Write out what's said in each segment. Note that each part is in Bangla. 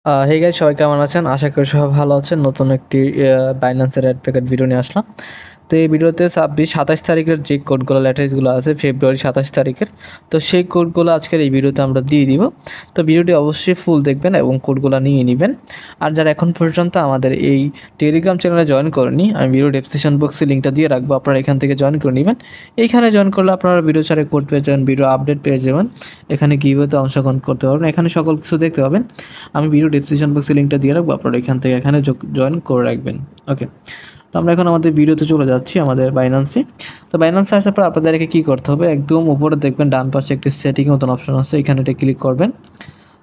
হে গাইস, সবাই কেমন আছেন? আশা করি সবাই ভালো আছেন। নতুন একটি বাইন্যান্সের অ্যাড প্যাকেট ভিডিও নিয়ে আসলাম। তো এই ভিডিওতে 27 তারিখের যে কোডগুলো ল্যাটেস্টগুলো আছে ফেব্রুয়ারি 27 তারিখের, তো সেই কোডগুলো আজকের এই ভিডিওতে আমরা দিয়ে দিব। তো ভিডিওটি অবশ্যই ফুল দেখবেন এবং কোডগুলো নিয়ে নেবেন। আর যারা এখন পর্যন্ত আমাদের এই টেলিগ্রাম চ্যানেলে জয়েন করেনি, আমি ভিডিও ডেসক্রিপশন বক্সে লিঙ্কটা দিয়ে রাখবো, আপনারা এখান থেকে জয়েন করে নেবেন। এইখানে জয়েন করলে আপনারা ভিডিও ছাড়ে কোড পেয়ে যাবেন, ভিডিও আপডেট পেয়ে যাবেন, এখানে গিভওয়েতে অংশগ্রহণ করতে পারবেন, এখানে সকল কিছু দেখতে পাবেন। আমি ভিডিও ডেসক্রিপশন বক্সে লিঙ্কটা দিয়ে রাখবো, আপনারা এখান থেকে এখানে জয়েন করে রাখবেন। ওকে, তো আমরা এখন আমাদের ভিডিওতে চলে যাচ্ছি আমাদের বাইন্যান্সে। তো বাইন্যান্সে আসার পর আপনাদেরকে কী করতে হবে, একদম উপরে দেখবেন ডান পাশে একটি সেটিং মতন অপশন আছে, এখানে এটা ক্লিক করবেন।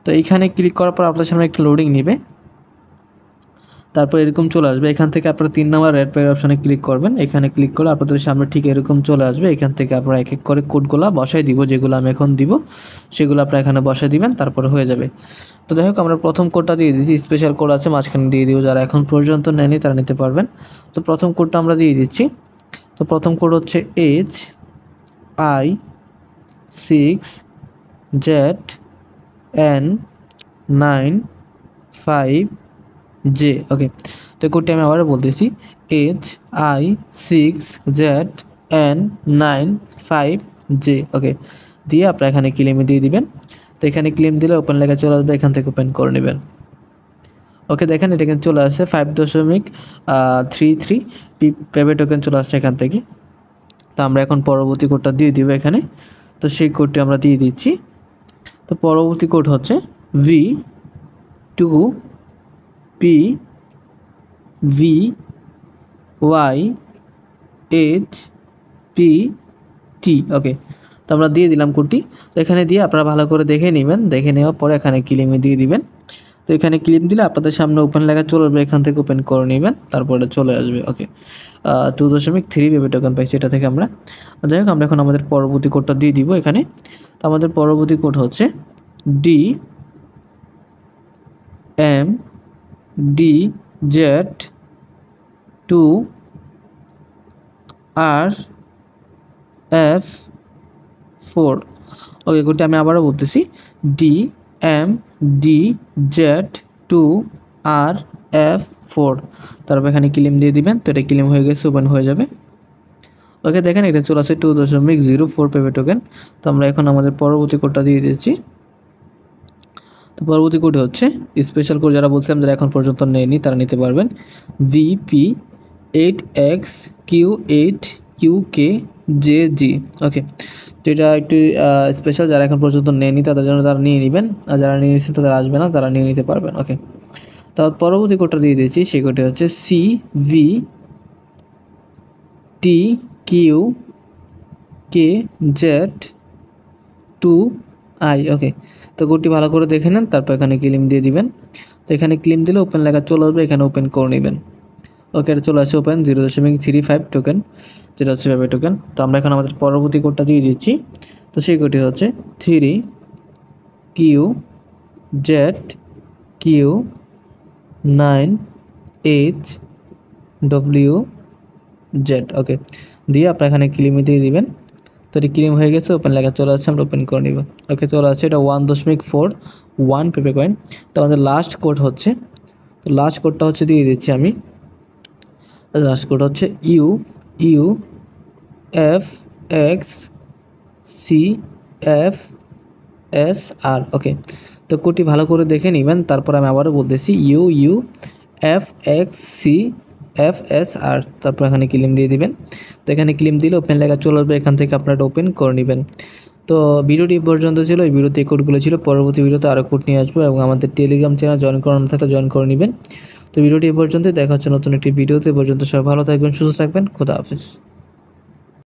তো এইখানে ক্লিক করার পর আপনার সামনে একটু লোডিং নেবে, তারপর এরকম চলে আসবে। এখান থেকে আপনারা 3 নম্বর রেড পেয়ার অপশানে ক্লিক করবেন। এখানে ক্লিক করলে আপনাদের সামনে ঠিক এরকম চলে আসবে। এখান থেকে আপনারা এক এক করে কোডগুলো বসাই দিব, যেগুলো আমি এখন দিব সেগুলো আপনারা এখানে বসাই দিবেন, তারপরে হয়ে যাবে। তো যাই হোক, আমরা প্রথম কোডটা দিয়ে দিচ্ছি, স্পেশাল কোড আছে মাঝখানে দিয়ে দিব, যারা এখন পর্যন্ত নেয়নি তারা নিতে পারবেন। তো প্রথম কোডটা আমরা দিয়ে দিচ্ছি। তো প্রথম কোড হচ্ছে HI6ZN95J। ওকে, তো কোডটি আমি আবারও বলতেছি, HI6ZN95J। ওকে, দিয়ে আপনারা এখানে ক্লেমে দিয়ে দিবেন। তো এখানে ক্লেম দিলে ওপেন লেখা চলে আসবে, এখান থেকে ওপেন করে নেবেন। ওকে, দেখেন এটা কিন্তু চলে আসছে 5.33 পেপে টোকেন চলে আসছে এখান থেকে। তো আমরা এখন পরবর্তী কোডটা দিয়ে দিব এখানে। তো সেই কোডটি আমরা দিয়ে দিচ্ছি। তো পরবর্তী কোড হচ্ছে V2PVYHPT। ওকে, তো আমরা দিয়ে দিলাম কোডটি। তো এখানে দিয়ে আপনারা ভালো করে দেখে নেবেন, দেখে নেওয়ার পরে এখানে ক্লেমে দিয়ে দিবেন। তো এখানে ক্লিক দিলে আপনাদের সামনে ওপেন লেখা চলে আসবে, এখান থেকে ওপেন করে নেবেন, তারপরে চলে আসবে। ওকে, 2.3 বেবি টোকেন পাইছি এটা থেকে আমরা। যাই হোক, আমরা এখন আমাদের পরবর্তী কোডটা দিয়ে দিব এখানে। তো আমাদের পরবর্তী কোড হচ্ছে DMDZ2RF4। ওকে, কোডটা আমি আবারও বলতেছি, DMDZ2RF4। তারপর এখানে ক্লেম দিয়ে দিবেন। তো এটা ক্লেম হয়ে গেছে, ওপেন হয়ে যাবে। ওকে, দেখেন এটা চলে আসে 2.04 পেপে টোকেন। তো আমরা এখন আমাদের পরবর্তী কোডটা দিয়ে দিয়েছি। তো পরবর্তী কোড হচ্ছে স্পেশাল কোড, যারা বলছিলাম যারা এখন পর্যন্ত নেয়নি তারা নিতে পারবেন, VP8XQ8QKJG। ওকে, তো এটা একটু স্পেশাল, যারা এখন পর্যন্ত নেয়নি তাদের জন্য তারা নিয়ে নেবেন, আর যারা নিয়ে নিচ্ছেন তাদের আসবে না, তারা নিয়ে নিতে পারবেন। ওকে, তো পরবর্তী কোডটা দিয়ে দিয়েছি, সেই কোডটি হচ্ছে CVTQKZ2I। ওকে, তো কোডটি ভালো করে দেখে নেন, তারপর এখানে ক্লেম দিয়ে দিবেন। তো এখানে ক্লেম দিলে ওপেন লেখা চলে আসবে, এখানে ওপেন করে নেবেন। ওকে, এটা চলে আসে ওপেন 0.35 টোকেন, যেটা হচ্ছে পেপে টোকেন। তো আমরা এখন আমাদের পরবর্তী কোডটা দিয়ে দিচ্ছি। তো সেই কোডটি হচ্ছে 3QZ9HWZ। ওকে, দিয়ে আপনার এখানে ক্লেমে দিয়ে দিবেন। তো এটি ক্লেম হয়ে গেছে, ওপেন লেখা চলে আসছে, আমরা ওপেন করে নিব। ওকে, চলে আসছে, এটা 1.41 পেপে কয়েন। তো আমাদের লাস্ট কোড হচ্ছে, তো লাস্ট কোডটা হচ্ছে দিয়ে দিচ্ছি আমি। লাস্ট কোড হচ্ছে UUFXCFSR। ওকে, তো কোডটি ভালো করে দেখে নেবেন, তারপর আমি আবারও বলতেছি UUFXCFSR। তারপর এখানে ক্লেম দিয়ে দিবেন। তো এখানে ক্লেম দিলে ওপেন লেখা চলে আসবে, এখান থেকে আপনারা ওপেন করে নেবেন। তো ভিডিওটি পর্যন্ত ছিল, এই ভিডিওতে এই কোডগুলো ছিল। পরবর্তী ভিডিওতে আরও কোড নিয়ে আসবো, এবং আমাদের টেলিগ্রাম চ্যানেল জয়েন করানো থাকলে জয়েন করে নেবেন। তো ভিডিওটি এ পর্যন্ত, দেখা হচ্ছে নতুন একটি ভিডিওতে। পর্যন্ত সবাই ভালো থাকবেন, সুস্থ থাকবেন, খোদা হাফেজ।